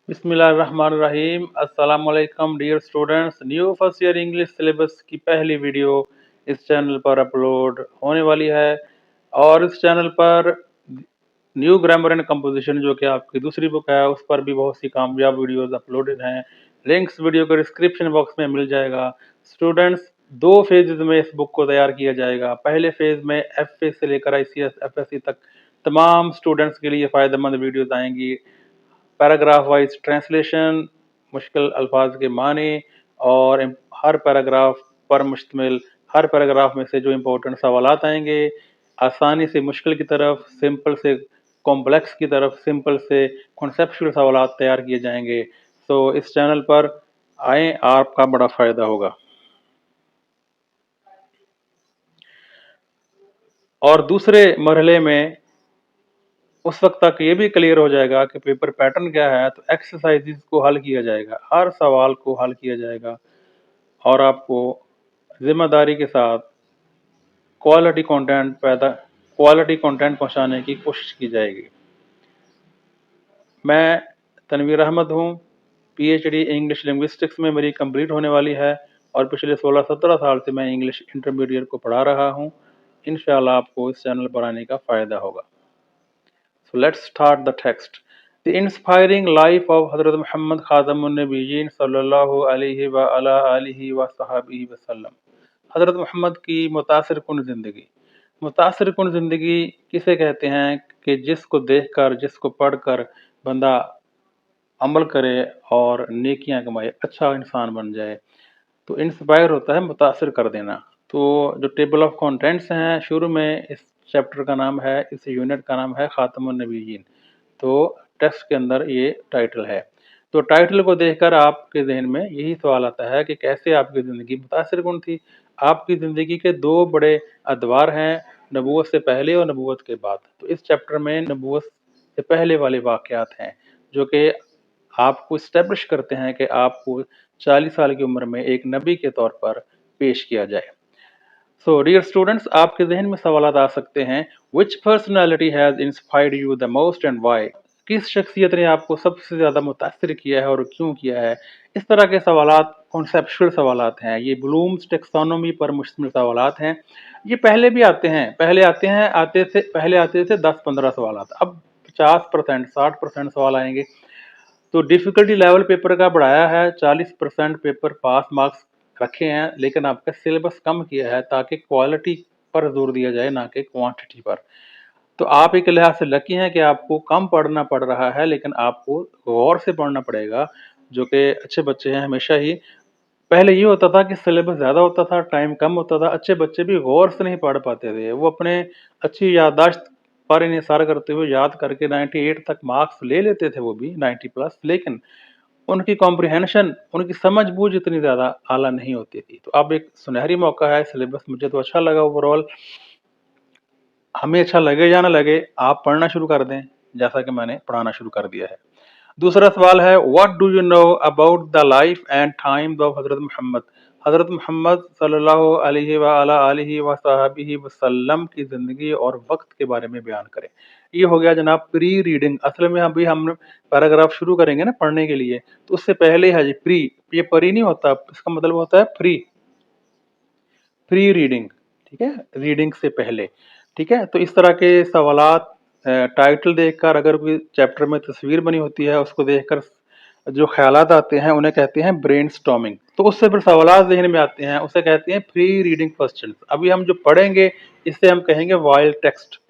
बिस्मिल्लाहिर्रहमानिर्रहीम। अस्सलाम वालेकुम dear students. New first year English syllabus की पहली वीडियो इस चैनल पर अपलोड होने वाली है और इस चैनल पर न्यू ग्रामर एंड कंपोजिशन जो कि आपकी दूसरी बुक है उस पर भी बहुत सी कामयाब वीडियोस अपलोडेड हैं। लिंक्स वीडियो के डिस्क्रिप्शन बॉक्स में मिल जाएगा। स्टूडेंट्स, दो फेजेज में इस बुक को तैयार किया जाएगा। पहले फेज में एफ से लेकर ICS FSC तक तमाम स्टूडेंट्स के लिए फ़ायदेमंद वीडियोस आएंगी। पैराग्राफ वाइज ट्रांसलेशन, मुश्किल अल्फाज के मानी और हर पैराग्राफ पर मुश्तमिल हर पैराग्राफ में से जो इम्पोर्टेंट सवालात आएंगे, आसानी से मुश्किल की तरफ, सिंपल से कॉम्प्लेक्स की तरफ, सिंपल से कॉन्सेप्चुअल सवालात तैयार किए जाएंगे। तो इस चैनल पर आएँ, आपका बड़ा फ़ायदा होगा। और दूसरे मरहले में उस वक्त तक ये भी क्लियर हो जाएगा कि पेपर पैटर्न क्या है। तो एक्सरसाइजेज को हल किया जाएगा, हर सवाल को हल किया जाएगा और आपको जिम्मेदारी के साथ क्वालिटी कंटेंट पहुंचाने की कोशिश की जाएगी। मैं तनवीर अहमद हूँ। PhD इंग्लिश लिंग्विस्टिक्स में मेरी कंप्लीट होने वाली है और पिछले 16-17 साल से मैं इंग्लिश इंटरमीडिएट को पढ़ा रहा हूँ। इंशाल्लाह आपको इस चैनल पर आने का फ़ायदा होगा। So let's start the text. The inspiring life of Hazrat Muhammad Khatamun Nabiyyin sallallahu alaihi wa ala alihi wa sahbihi वसल्लम। हज़रत मोहम्मद की मुतासिर कुन ज़िंदगी। मुतासिर कुन ज़िंदगी किसे कहते हैं कि जिसको देखकर, जिसको पढ़कर बंदा अमल करे और नेकियां कमाए, अच्छा इंसान बन जाए। तो इंस्पायर होता है मुतासिर कर देना। तो जो टेबल ऑफ कंटेंट्स हैं, शुरू में इस चैप्टर का नाम है, इस यूनिट का नाम है खातमुन नबीयीन। तो टेक्स्ट के अंदर ये टाइटल है। तो टाइटल को देखकर आपके जहन में यही सवाल आता है कि कैसे आपकी ज़िंदगी मुतासिर कुन थी। आपकी ज़िंदगी के दो बड़े अदवार हैं, नबूवत से पहले और नबूवत के बाद। तो इस चैप्टर में नबूवत से पहले वाले वाक़यात हैं जो कि आपको इस्टेब्लिश करते हैं कि आपको 40 साल की उम्र में एक नबी के तौर पर पेश किया जाए। सो डियर स्टूडेंट्स, आपके जहन में सवाल आ सकते हैं, which personality has inspired you the most and why. किस शख्सियत ने आपको सबसे ज़्यादा मुतासिर किया है और क्यों किया है। इस तरह के सवालात कॉन्सेप्चुअल सवालात हैं। ये ब्लूम्स टेक्सोनोमी पर मुश्तमिल सवालात हैं। ये पहले भी आते हैं, पहले आते थे 10-15 सवालात, अब 50% 60% सवाल आएंगे। तो डिफ़िकल्टी लेवल पेपर का बढ़ाया है, 40% पेपर पास मार्क्स रखे हैं, लेकिन आपका सिलेबस कम किया है ताकि क्वालिटी पर जोर दिया जाए, ना कि क्वांटिटी पर। तो आप एक लिहाज से लकी हैं कि आपको कम पढ़ना पड़ रहा है, लेकिन आपको गौर से पढ़ना पड़ेगा, जो कि अच्छे बच्चे हैं हमेशा ही। पहले ये होता था कि सिलेबस ज़्यादा होता था, टाइम कम होता था, अच्छे बच्चे भी गौर से नहीं पढ़ पाते थे। वो अपने अच्छी याददाश्त पर इन्हिसार करते हुए याद करके 98 तक मार्क्स ले लेते थे, वो भी 90 प्लस, लेकिन उनकी कॉम्प्रिहेंशन, उनकी समझ बूझ इतनी ज़्यादा आला नहीं होती थी। तो अब एक सुनहरी मौका है। सिलेबस मुझे तो अच्छा लगा ओवरऑल। हमें अच्छा लगे या ना लगे, आप पढ़ना शुरू कर दें, जैसा कि मैंने पढ़ाना शुरू कर दिया है। दूसरा सवाल है, what do you know about the life and times of हज़रत मोहम्मद। हज़रत मोहम्मद सल्लल्लाहु अलैहि व अला आलिहि व सहाबिहि वसल्लम की ज़िंदगी और वक्त के बारे में बयान करें। ये हो गया जनाब प्री रीडिंग। असल में अभी हम पैराग्राफ शुरू करेंगे ना पढ़ने के लिए, तो उससे पहले है जी प्री। ये परी नहीं होता, इसका मतलब होता है प्री रीडिंग। ठीक है, रीडिंग से पहले। ठीक है, तो इस तरह के सवालात टाइटल देखकर, अगर कोई चैप्टर में तस्वीर बनी होती है, उसको देखकर जो ख्यालात आते हैं उन्हें कहते हैं ब्रेनस्टॉर्मिंग। तो उससे फिर सवालात ज़हन में आते हैं, उसे कहते हैं प्री रीडिंग क्वेश्चन। अभी हम जो पढ़ेंगे इससे हम कहेंगे वाइल्ड टेक्स्ट।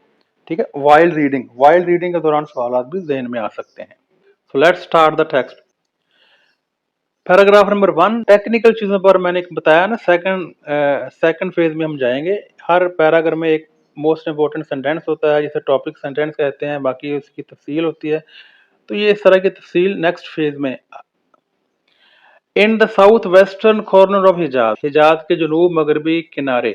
ठीक है, वाइल्ड रीडिंग के दौरान सवालात भी ज़हन में आ सकते हैं। So let's start the text. Paragraph number 1, technical चीज़ों पर मैंने बताया ना, सेकंड फेज में हम जाएंगे। हर पैराग्राफ में एक मोस्ट इंपॉर्टेंट सेंटेंस होता है, जिसे टॉपिक सेंटेंस कहते हैं, बाकी उसकी तफसील होती है। तो ये इस तरह की तफसील नेक्स्ट फेज में। In the south western corner of Hijaz, Hijaz के जनूब मगरबी किनारे।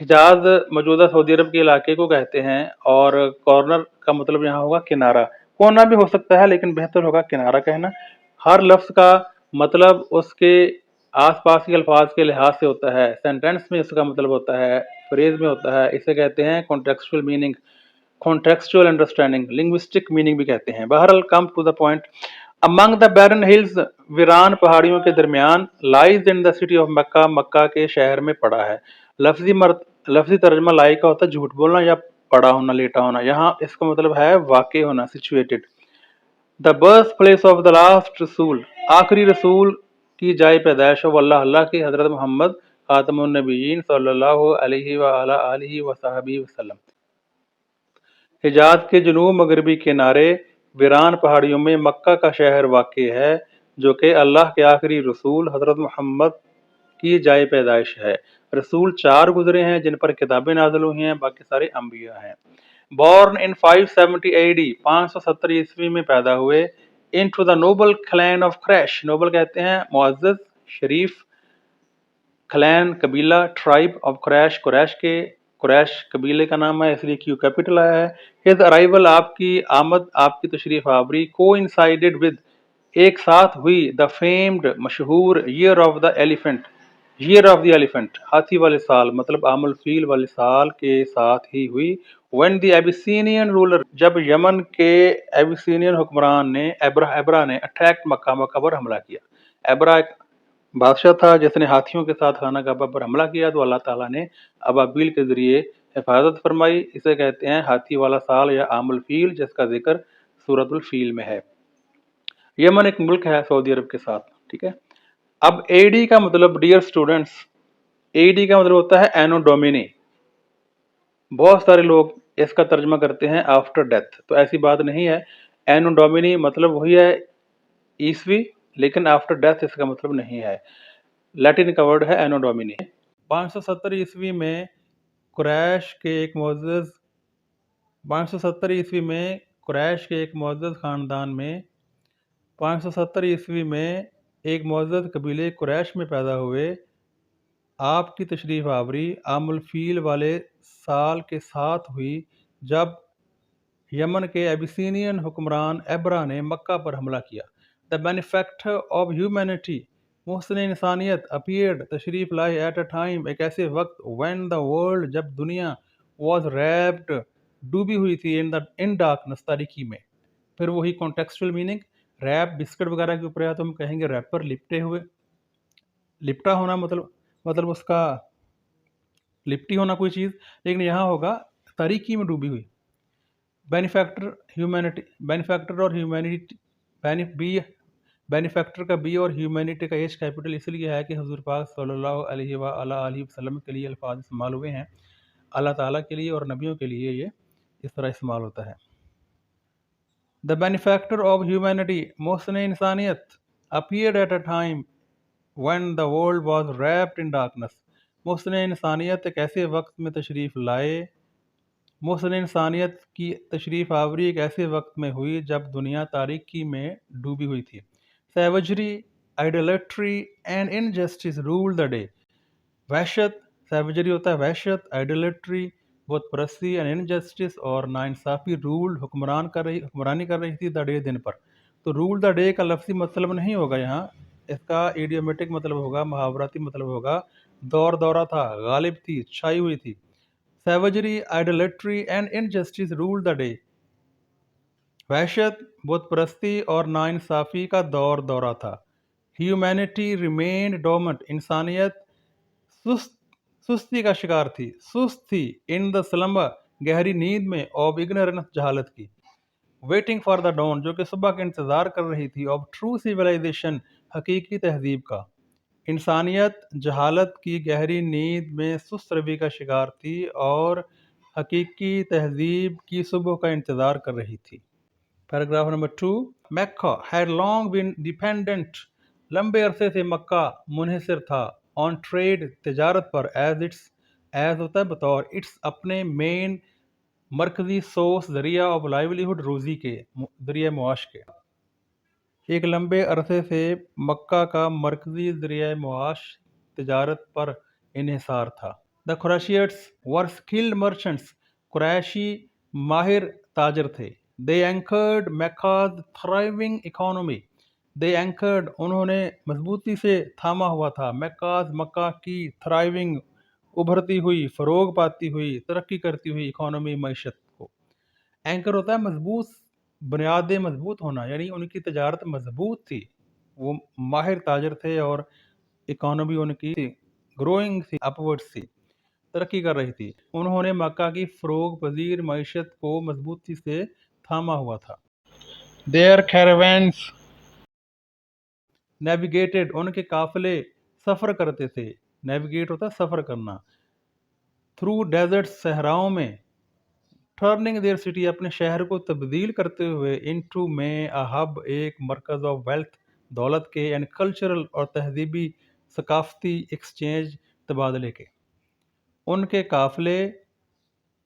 हिजाज मौजूदा सऊदी अरब के इलाके को कहते हैं और कॉर्नर का मतलब यहाँ होगा किनारा। कोना भी हो सकता है, लेकिन बेहतर होगा किनारा कहना। हर लफ्ज का मतलब उसके आसपास के अल्फाज के लिहाज से होता है। सेंटेंस में इसका मतलब होता है, फ्रेज में होता है। इसे कहते हैं contextual meaning, contextual understanding, linguistic meaning भी कहते हैं। बहरहाल, come to the point. Among the barren hills, वीरान पहाड़ियों के दरमियान, lies in the city of मक्का, मक्का के शहर में पड़ा है। लफ्जी तर्जमा लाई का होता है झूठ बोलना या पड़ा होना, लेटा होना। यहाँ इसका मतलब है वाक़ होना, situated. The birth place of the last रसूल, आखिरी रसूल की जाए पैदाइश हो, अल्लाह अल्लाह की, हजरत मोहम्मद खातमुन नबीयीन सल्लल्लाहु अलैहि व अला आलिहि व सहबी वसल्लम। हिजाज के जनूब मगरबी किनारे वीरान पहाड़ियों में मक्का का शहर वाक़ है, जो कि अल्लाह के आखिरी रसूल हजरत मोहम्मद की जाए पैदाइश है। रसूल 4 गुजरे हैं जिन पर किताबें नाज़िल हुई हैं, बाकी सारे अंबिया हैं। बॉर्न इन 570 AD, 570 ईस्वी में पैदा हुए। Into the noble clan of Quraysh, noble कहते हैं मुअज़्ज़ज़, शरीफ, क्लैन कबीला, ट्राइब ऑफ क्रैश, कुरैश के, कुरैश कबीले का नाम है इसलिए क्यू कैपिटल आया है। हिज अराइवल, आपकी आमद, आपकी तशरीफ आवरी, कोइंसाइडेड विद, एक साथ हुई, द फेम्ड, मशहूर, year of the elephant, year of the elephant, हाथी वाले साल, मतलब आमुल फील वाले साल के साथ ही हुई। व्हेन द एबिसीनियन रूलर, जब यमन के एबिसीनियन हुक्मरान ने, एबरा ने अटैक मक्का, मक्का पर हमला किया। एबरा एक बादशाह था जिसने हाथियों के साथ खाना काबा पर हमला किया, तो अल्लाह ताला ने अबाबील के जरिए हिफाजत फरमाई। इसे कहते हैं हाथी वाला साल या आमुल फील, जिसका जिक्र सूरतुल फील में है। यमन एक मुल्क है सऊदी अरब के साथ, ठीक है। अब एडी का मतलब, डियर स्टूडेंट्स, एडी का मतलब होता है एनो डोमिनी। बहुत सारे लोग इसका तर्जमा करते हैं आफ्टर डेथ, तो ऐसी बात नहीं है। एनो डोमिनी मतलब वही है ईसवी, लेकिन आफ्टर डेथ इसका मतलब नहीं है। लैटिन का वर्ड है एनो डोमिनी। 570 ईस्वी में कुरैश के एक मुअज़्ज़ज़ 570 ईस्वी में कुरैश के एक मुअज़्ज़ज़ ख़ानदान में 570 ईस्वी में एक मुअज़्ज़ज़ कबीले कुरैश में पैदा हुए। आपकी तशरीफ़ आवरी आमुल फील वाले साल के साथ हुई, जब यमन के एबिसीनियन हुक्मरान एबरा ने मक्का पर हमला किया। The benefactor of humanity, Muhsin इंसानियत, अपीयर्ड, तशरीफ लाए, एट अ टाइम, एक ऐसे वक्त, व्हेन द वर्ल्ड, जब दुनिया, वॉज रैप्ड, डूबी हुई थी, इन डार्कनेस, तारीकी में। फिर वही कॉन्टेक्सुअल मीनिंग, रैप बिस्किट वगैरह के ऊपर है तो हम कहेंगे रैपर, लिपटे हुए, लिपटा होना, मतलब उसका लिपटी होना कोई चीज़, लेकिन यहाँ होगा तारीकी में डूबी हुई। बेनिफैक्टर ह्यूमैनिटी, बेनिफैक्टर और ह्यूमैनिटी, बेनिफैक्टर का बी और ह्यूमैनिटी का एच कैपिटल इसलिए है कि हुजूर पाक सल्लल्लाहु अलैहि वसल्लम के लिए अल्फाज इस्तेमाल हुए हैं। अल्लाह ताला के लिए और नबियों के लिए ये इस तरह इस्तेमाल होता है। द बेनिफैक्टर ऑफ ह्यूमैनिटी, मोहसिन इंसानियत, appeared at a time when the world was wrapped in darkness, मोहसिन इंसानियत एक ऐसे वक्त में तशरीफ़ लाए, मोहसिन इंसानियत की तशरीफ़ आवरी एक ऐसे वक्त में हुई जब दुनिया तारीकी में डूबी हुई थी। Savagery, idolatry and injustice rule the day, वहशत, सैवजरी होता है वहशत, आइडोलेट्री बुत परस्ती, एंड इनजस्टिस और नाइंसाफ़ी, रूल हुक्मरानी कर रही थी, द डे दिन पर। तो रूल द डे का लफ्ज़ी मतलब नहीं होगा यहाँ, इसका इडियोमेटिक मतलब होगा, मुहावराती मतलब होगा, दौर दौरा था, गालिब थी, छाई हुई थी। Savagery, idolatry and injustice ruled the day. वहशत, बुत परस्ती और नाइंसाफ़ी का दौर दौरा था। Humanity remained dormant, इंसानियत सुस्ती का शिकार थी, सुस्त थी, in the slumber, गहरी नींद में, of ignorance, जहालत की। Waiting for the dawn, जो कि सुबह का इंतज़ार कर रही थी, of true civilization, हकीकी तहज़ीब का। इंसानियत जहालत की गहरी नींद में सुस्त रवि का शिकार थी और हकीकी तहजीब की सुबह का इंतज़ार कर रही थी। Paragraph number 2, Makkah had long been dependent, लंबे अरसे से मक्का मुनहसर था, ऑन ट्रेड, तिजारत पर, एज होता है बतौर, इट्स अपने, मेन, मरकजी, सोर्स, जरिया ऑफ लाइवलीहुड, रोज़ी के, जरिया मुआश के। एक लंबे अरसे से मक्का का मरकजी ज़रिया मुआश तिजारत पर इन्हिसार था। The Qurayshites were skilled merchants, कुरैशी माहिर ताजर थे। They anchored Mecca's thriving economy, they anchored, उन्होंने मजबूती से थामा हुआ था, मक्काज, मक्का की, थ्राइविंग, उभरती हुई, फ़रोग पाती हुई, तरक्की करती हुई, इकोनॉमी, मईशत को। एंकर होता है मजबूत بنیادیں مضبوط ہونا یعنی ان کی تجارت مضبوط تھی، وہ ماہر تاجر تھے اور اکانومی ان کی گروئنگ تھی، اپورڈس تھی، ترقی کر رہی تھی۔ انہوں نے مکہ کی فروغ پذیر معیشت کو مضبوطی سے تھاما ہوا تھا۔ Their caravans navigated، ان کے قافلے سفر کرتے تھے، نیویگیٹ ہوتا ہے سفر کرنا، through deserts، صحراؤں میں، ٹرننگ دیئر سٹی، اپنے شہر کو تبدیل کرتے ہوئے، انٹو میں ہب، ایک مرکز آف ویلتھ، دولت کے، اینڈ کلچرل، اور تہذیبی ثقافتی ایکسچینج، تبادلے کے۔ ان کے قافلے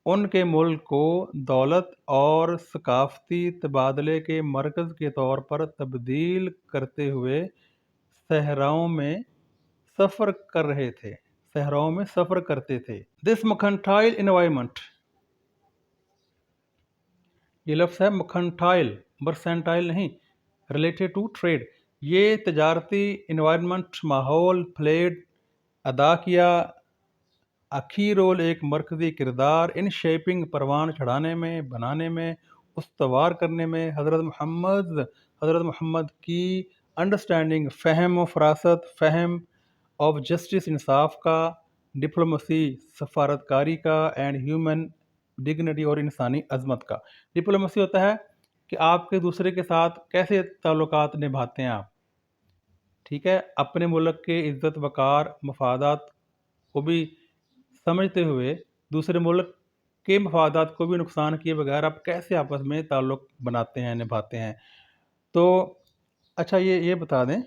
ان کے ملک کو دولت اور ثقافتی تبادلے کے مرکز کے طور پر تبدیل کرتے ہوئے صحراؤں میں سفر کر رہے تھے، صحراؤں میں سفر کرتے تھے۔ دس mercantile environment، یہ لفظ ہے مرکنٹائل، مرسینٹائل نہیں، ریلیٹڈ ٹو ٹریڈ، یہ تجارتی انوائرمنٹ، ماحول، پلیڈ، ادا کیا اکھی رول، ایک مرکزی کردار، ان شیپنگ، پروان چڑھانے میں، بنانے میں، استوار کرنے میں، حضرت محمد کی انڈرسٹینڈنگ، فہم و فراست، فہم آف جسٹس، انصاف کا، ڈپلومسی، سفارتکاری کا، اینڈ ہیومن ڈگنیٹی، اور انسانی عظمت کا۔ ڈپلومسی ہوتا ہے کہ آپ کے دوسرے کے ساتھ کیسے تعلقات نبھاتے ہیں آپ، ٹھیک ہے، اپنے ملک کے عزت وقار مفادات کو بھی سمجھتے ہوئے دوسرے ملک کے مفادات کو بھی نقصان کیے بغیر آپ کیسے آپس میں تعلق بناتے ہیں، نبھاتے ہیں۔ تو اچھا یہ بتا دیں،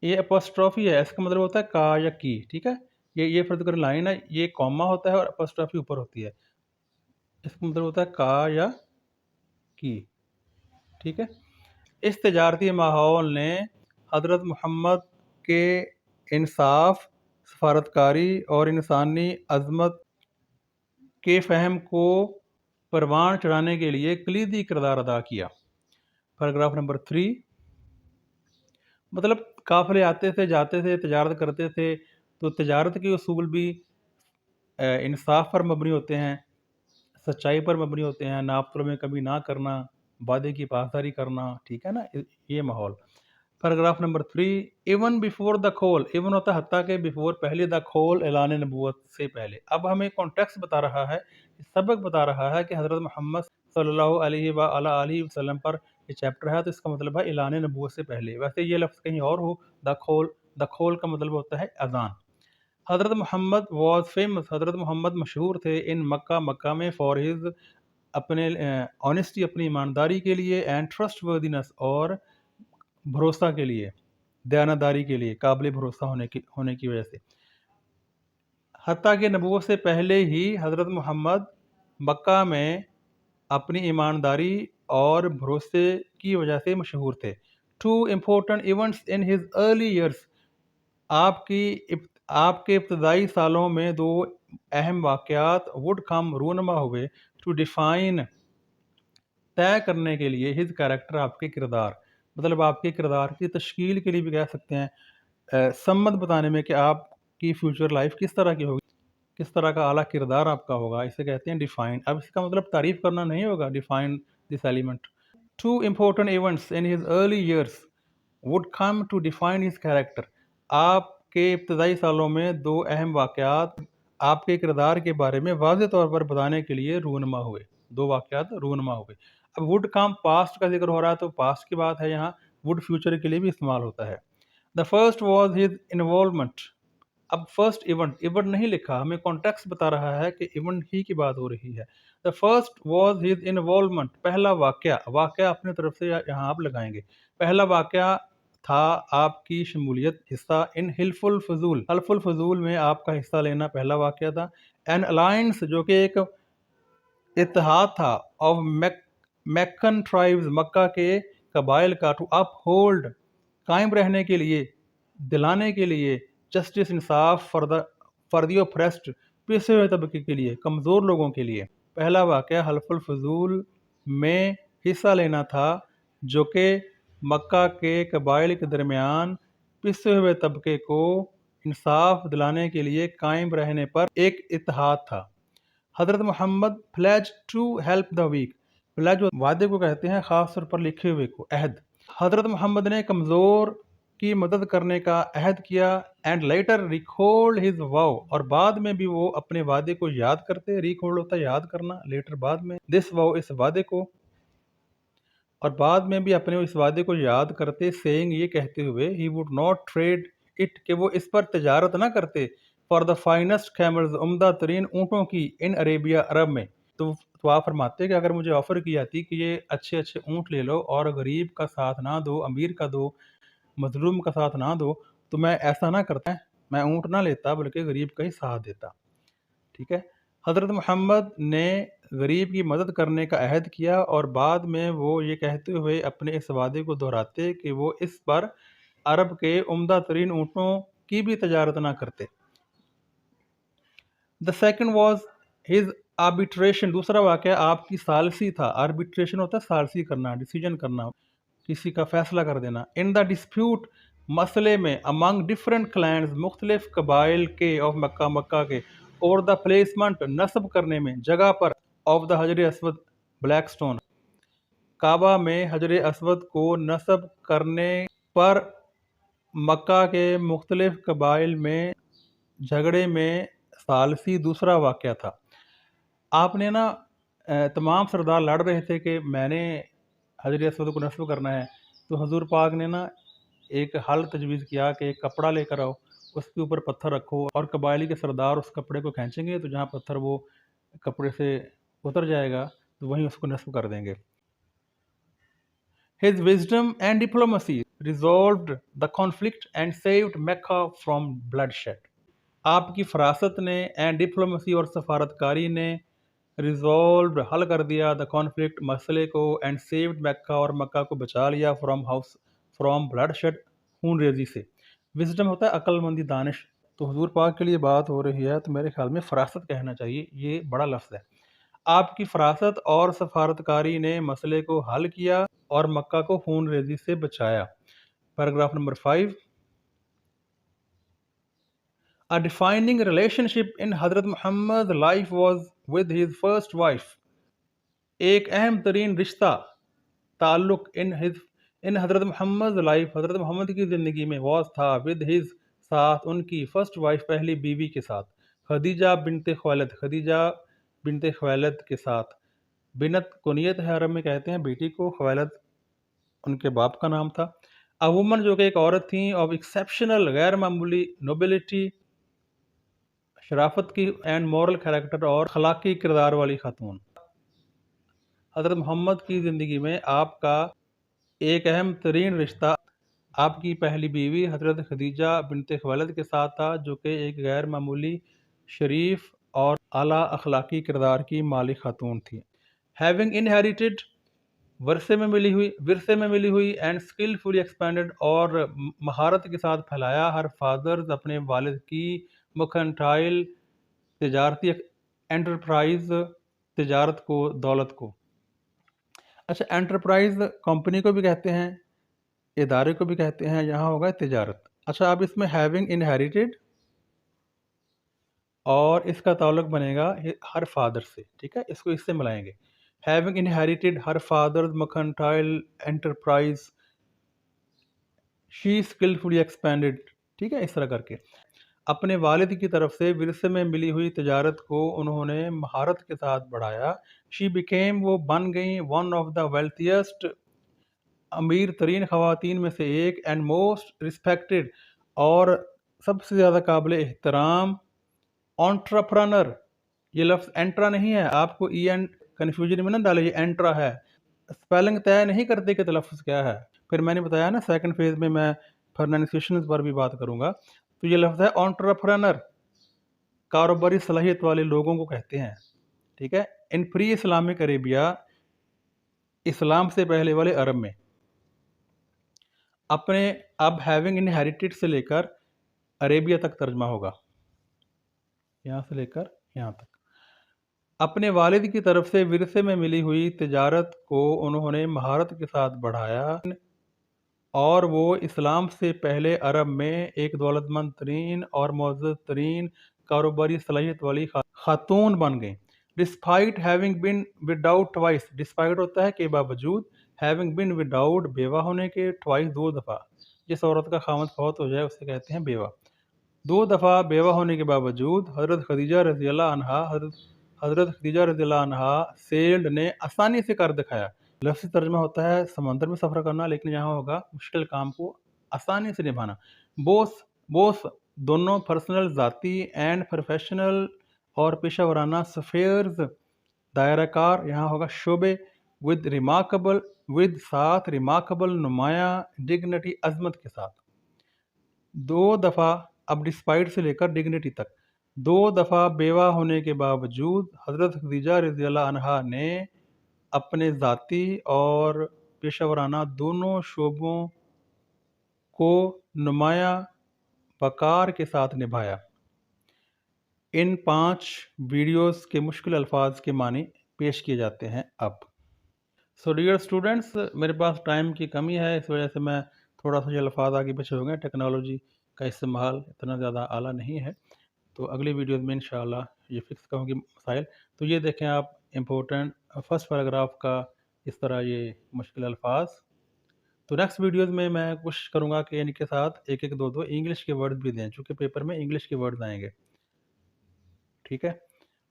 یہ اپوسٹرافی ہے، اس کا مطلب ہوتا ہے کا یا کی، ٹھیک ہے، یہ فرض کر لائن ہے، یہ کوما ہوتا ہے اور اپوسٹرافی اوپر ہوتی ہے، اس کا مطلب ہوتا ہے کا یا کی، ٹھیک ہے۔ اس تجارتی ماحول نے حضرت محمد کے انصاف، سفارتکاری اور انسانی عظمت کے فہم کو پروان چڑھانے کے لیے کلیدی کردار ادا کیا۔ پیراگراف نمبر 3، مطلب قافلے آتے تھے، جاتے تھے، تجارت کرتے تھے، تو تجارت کے اصول بھی انصاف پر مبنی ہوتے ہیں، سچائی پر مبنی ہوتے ہیں، ناپ تول میں کمی نہ کرنا، وعدے کی پاسداری کرنا، ٹھیک ہے نا، یہ ماحول۔ Paragraph number 3، even before the کھول، ایون ہوتا ہے حتیٰ کہ، بیفور پہلے، دا کھول اعلان نبوت سے پہلے۔ اب ہمیں کانٹیکسٹ بتا رہا ہے، سبق بتا رہا ہے کہ حضرت محمد صلی اللہ علیہ وآلہ وسلم پر یہ چیپٹر ہے، تو اس کا مطلب ہے اعلان نبوت سے پہلے۔ ویسے یہ لفظ کہیں اور ہو، دا کھول کا مطلب ہوتا ہے اذان۔ حضرت محمد واز فیمس، حضرت محمد مشہور تھے، ان مکہ میں، فار ہز، اپنے آنیسٹی، اپنی ایمانداری کے لیے، اینڈ ٹرسٹ وردینس، اور بھروسہ کے لیے، دیانتداری کے لیے، قابل بھروسہ ہونے کی وجہ سے۔ حتیٰ کہ نبوت سے پہلے ہی حضرت محمد مکہ میں اپنی ایمانداری اور بھروسے کی وجہ سے مشہور تھے۔ To important events in his early years, آپ کے ابتدائی سالوں میں دو اہم واقعات وڈ کم، رونما ہوئے، ٹو ڈیفائن، طے کرنے کے لیے، ہز کیریکٹر، آپ کے کردار، مطلب آپ کے کردار کی تشکیل کے لیے بھی کہہ سکتے ہیں، سمت بتانے میں کہ آپ کی فیوچر لائف کس طرح کی ہوگی، کس طرح کا اعلیٰ کردار آپ کا ہوگا، اسے کہتے ہیں ڈیفائن۔ اب اس کا مطلب تعریف کرنا نہیں ہوگا، define this element. Two important events in his early years would come to define his character, آپ کے ابتدائی سالوں میں دو اہم واقعات آپ کے کردار کے بارے میں واضح طور پر بتانے کے لیے رونما ہوئے، دو واقعات رونما ہوئے۔ اب وڈ کم پاسٹ کا ذکر ہو رہا ہے، تو پاسٹ کی بات ہے یہاں، وڈ فیوچر کے لیے بھی استعمال ہوتا ہے۔ The first was his involvement, اب فرسٹ ایونٹ نہیں لکھا، ہمیں کانٹیکسٹ بتا رہا ہے کہ ایونٹ ہی کی بات ہو رہی ہے۔ The first was his involvement, پہلا واقعہ اپنے طرف سے یہاں آپ لگائیں گے، پہلا واقعہ تھا آپ کی شمولیت، حصہ، ان حلف الفضول میں آپ کا حصہ لینا پہلا واقعہ تھا۔ این الائنس، جو کہ ایک اتحاد تھا، آف میکن ٹرائبز، مکہ کے قبائل کا، ٹو اپ ہولڈ، قائم رہنے کے لیے، دلانے کے لیے، جسٹس، انصاف، فار دی اوپریسڈ، پسے ہوئے طبقے کے لیے، کمزور لوگوں کے لیے۔ پہلا واقعہ حلف الفضول میں حصہ لینا تھا، جو کہ مکہ کے قبائل کے درمیان پسے ہوئے طبقے کو انصاف دلانے کے لیے قائم رہنے پر ایک اتحاد تھا۔ حضرت Muhammad pledge to help the weak, pledge वादे को कहते हैं, ख़ास तौर पर लिखे हुए को, अहद। हज़रत मोहम्मद ने कमज़ोर की मदद करने का अहद किया, एंड लेटर रिकॉल्ड हिज वाव, और बाद में भी वो अपने वादे को याद करते। रिकॉल्ड होता है याद करना, लेटर बाद में, दिस वाव इस वादे को, और बाद में भी अपने इस वादे को याद करते, सेइंग ये कहते हुए, he would not trade it, कि वो इस पर तजारत ना करते, फॉर द फाइनेस्ट कैमल्स, उम्दा तरीन ऊँटों की, इन अरेबिया, अरब में। तो आप फरमाते कि अगर मुझे ऑफ़र की जाती कि ये अच्छे अच्छे ऊँट ले लो और गरीब का साथ ना दो, अमीर का दो, मजलूम का साथ ना दो, तो मैं ऐसा ना करता, मैं ऊँट ना लेता बल्कि गरीब का ही साथ देता। ठीक है। हज़रत मोहम्मद ने गरीब की मदद करने का अहद किया, और बाद में वो ये कहते हुए अपने इस वादे को दोहराते कि वो इस पर अरब के उम्दा तरीन ऊँटों की भी तजारत ना करते। The second was his arbitration, दूसरा वाक़या आपकी सालसी था। आर्बिट्रेशन होता है सालसी करना, डिसीजन करना, किसी का फैसला कर देना। इन द डिस्प्यूट, मसले में, अमंग डिफरेंट क्लैंस, मुख्तलिफ कबाइल के, ऑफ मक्का, मक्का के, और द प्लेसमेंट, नस्ब करने में, जगह पर, ऑफ द हजर असवद, ब्लैक स्टोन, काबा में हजर असवद को नस्ब करने पर मक्का के मुख्तलिफ कबाइल में झगड़े में सालसी दूसरा वाक़या था। आपने ना तमाम सरदार लड़ रहे थे कि मैंने हजर असवद को नस्ब करना है, तो हुजूर पाक ने ना एक हल तजवीज़ किया कि एक कपड़ा लेकर आओ, उसके ऊपर पत्थर रखो, और कबायली के सरदार उस कपड़े को खींचेंगे, तो जहाँ पत्थर वो कपड़े से उतर जाएगा तो वहीं उसको नस्ब कर देंगे। His wisdom and diplomacy resolved the conflict and saved Mecca from bloodshed. आपकी फरासत ने, एंड डिप्लोमेसी, और सफारतकारी ने, रिजॉल्व, हल कर दिया, द कॉन्फ्लिक्ट, मसले को, एंड सेव्ड मक्का, और मक्का को बचा लिया, फ्रॉम ब्लडशेड, खून रेजी से। विजडम होता है अक्लमंदी, दानिश। तो हुजूर पाक के लिए बात हो रही है तो मेरे ख्याल में फरासत कहना चाहिए, ये बड़ा लफ्ज़ है। आपकी फरासत और सफारतकारी ने मसले को हल किया और मक्का को खून रेजी से बचाया। Paragraph number 5, A defining relationship in Hazrat Muhammad's life was with his first wife. एक अहम तरीन रिश्ता, ताल्लुक, इन हज़रत मोहम्मद लाइफ, हज़रत मोहम्मद की ज़िंदगी में, वॉज था, विद हिज, साथ उनकी, फर्स्ट वाइफ, पहली बीवी के साथ, खदीजा बिनते ख़ुवैलद, खदीजा बिनते ख़ुवैलद के साथ। बिनत कुनियत है, अरब में कहते हैं बेटी को, ख़ुवैलद उनके बाप का नाम था। अ वुमन, जो कि एक औरत थी, ऑफ एक्सेप्शनल, गैर मामूली, नोबिलिटी, शराफत की, एंड मॉरल कैरेक्टर, और अखलाकी किरदार वाली खातून। हज़रत मोहम्मद की ज़िंदगी में आपका एक अहम तरीन रिश्ता आपकी पहली बीवी हज़रत खदीजा बिनते ख़ुवैलद के साथ था, जो कि एक गैर मामूली, शरीफ और आला अखलाकी किरदार की माली खातून थी। हैविंग इनहेरिटेड, विरसे में मिली हुई, एंड स्किलफुली एक्सपेंडेड, और महारत के साथ फैलाया, हर फादर्स, अपने वालिद की, मर्केंटाइल, तिजारती एंटरप्राइज, तिजारत को, दौलत को। अच्छा, एंटरप्राइज कंपनी को भी कहते हैं, इदारे को भी कहते हैं, यहाँ होगा तिजारत। अच्छा, अब इसमें हैविंग इनहेरिटेड, और इसका ताल्लुक बनेगा हर फादर से, ठीक है, इसको इससे मिलाएंगे। Having inherited her father's mercantile enterprise, she skilfully expanded, ठीक है, इस तरह करके अपने वालिद की तरफ से विरसे में मिली हुई तिजारत को उन्होंने महारत के साथ बढ़ाया। शी बिकेम, वो बन गई, वन ऑफ द वेल्थिएस्ट, अमीर तरीन ख़वातीन में से एक, एंड मोस्ट रिस्पेक्टेड, और सबसे ज़्यादा काबिल एहतराम, एंटरप्रेन्योर। ये लफ्ज़ एंट्रा नहीं है, आपको ई एन कन्फ्यूजन में ना डाले, ये एंट्रा है। स्पेलिंग तय नहीं करते कि तलफ़्फ़ुज़ क्या है। फिर मैंने बताया ना सेकंड फेज़ में मैं प्रोनाउंसिएशन पर भी बात करूँगा। तो ये लफ्ज़ है एंटरप्रेन्योर, कारोबारी सलाहियत वाले लोगों को कहते हैं, ठीक है। इन प्री इस्लामिक अरेबिया, इस्लाम से पहले वाले अरब में, अपने, अब हैविंग इनहेरिटेड से लेकर अरेबिया तक तर्जमा होगा, यहाँ से लेकर यहाँ तक। अपने वालिद की तरफ से विरसे में मिली हुई तिजारत को उन्होंने महारत के साथ बढ़ाया, और वो इस्लाम से पहले अरब में एक दौलतमंद तरीन और मुअज़्ज़ज़ तरीन कारोबारी सलाहियत वाली खातून बन गई। डिस्पाइट हैविंग बिन विदाउट ट्वाइस, डिस्पाइट होता है के बावजूद, हैविंग बिन विदाउट बेवा होने के, ट्वाइस दो दफ़ा, जिस औरत का खामद फौत हो जाए उसे कहते हैं बेवा। दो दफ़ा बेवा होने के बावजूद हज़रत खदीजा रज़ी अल्लाह अन्हा हज़रत खदीजा रज़ी अल्लाह अन्हा सेल्ड ने आसानी से कर दिखाया। लफ्ज़ी तर्जमा होता है समंदर में सफ़र करना, लेकिन यहाँ होगा मुश्किल काम को आसानी से निभाना। बोस बोस दोनों पर्सनल ज़ाती एंड प्रोफेशनल और पेशा वराना सफ़ेयर्स दायराकार, यहाँ होगा शोबे, विद रिमार्केबल, विद साथ, रिमार्केबल नुमाया, डिग्निटी अजमत के साथ। दो दफ़ा, अब डिस्पाइट से लेकर डिग्निटी तक, दो दफ़ा बेवा होने के बावजूद हज़रत खदीजा रज़ी अल्लाह अन्हा ने अपने ज़ाती और पेशा वराना दोनों शोबों को नुमाया वक़ार के साथ निभाया। इन 5 वीडियोस के मुश्किल अल्फाज के मानी पेश किए जाते हैं अब। सो डियर स्टूडेंट्स, मेरे पास टाइम की कमी है, इस वजह से मैं थोड़ा सा ये अल्फाज आगे पीछे हो गए, टेक्नोलॉजी का इस्तेमाल इतना ज़्यादा आला नहीं है, तो अगली वीडियोस में इंशाल्लाह ये फिक्स करूँगी मसाइल। तो ये देखें आप इम्पोर्टेंट फर्स्ट पैराग्राफ का इस तरह ये मुश्किल अल्फाज। तो नेक्स्ट वीडियोस में मैं कोशिश करूँगा कि इनके साथ एक एक दो दो इंग्लिश के वर्ड्स भी दें, चूँकि पेपर में इंग्लिश के वर्ड्स आएंगे, ठीक है।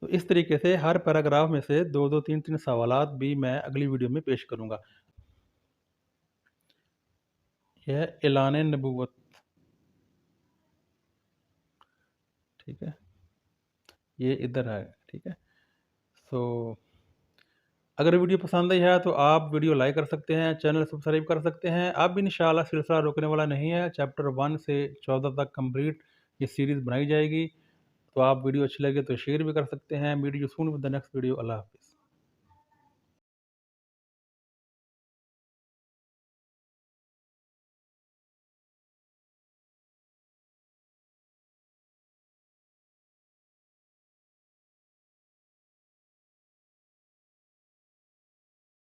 तो इस तरीके से हर पैराग्राफ में से दो दो तीन तीन सवालात भी मैं अगली वीडियो में पेश करूँगा। यह है ऐलान नबूवत, ठीक है, ये इधर है, ठीक है। सो अगर वीडियो पसंद आई है तो आप वीडियो लाइक कर सकते हैं, चैनल सब्सक्राइब कर सकते हैं। अब इंशाल्लाह सिलसिला रुकने वाला नहीं है, चैप्टर 1 से 14 तक कंप्लीट ये सीरीज़ बनाई जाएगी। तो आप वीडियो अच्छी लगे तो शेयर भी कर सकते हैं। Video soon with the next video. अल्लाह हाफ़िज़।